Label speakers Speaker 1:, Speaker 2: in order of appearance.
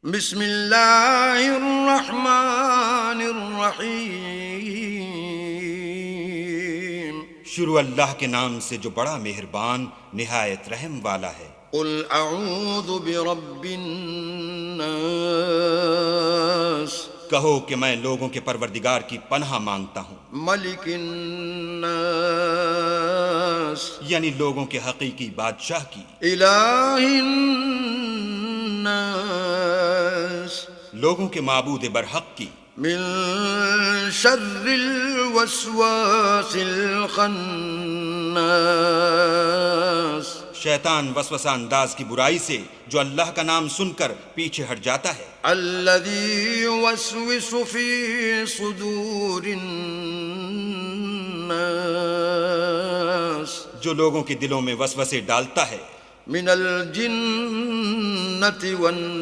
Speaker 1: بسم اللہ الرحمن الرحیم۔
Speaker 2: شروع اللہ کے نام سے جو بڑا مہربان نہایت رحم والا ہے۔
Speaker 1: قل اعوذ برب الناس،
Speaker 2: کہو کہ میں لوگوں کے پروردگار کی پناہ مانگتا ہوں،
Speaker 1: ملک الناس،
Speaker 2: یعنی لوگوں کے حقیقی بادشاہ کی،
Speaker 1: الہ الناس،
Speaker 2: لوگوں کے معبود برحق کی،
Speaker 1: من شر الوسواس الخناس،
Speaker 2: شیطان وسوسہ انداز کی برائی سے جو اللہ کا نام سن کر پیچھے ہٹ جاتا ہے،
Speaker 1: الذي يوسوس في صدور الناس،
Speaker 2: جو لوگوں کے دلوں میں وسوسے ڈالتا ہے،
Speaker 1: من الجنة والناس۔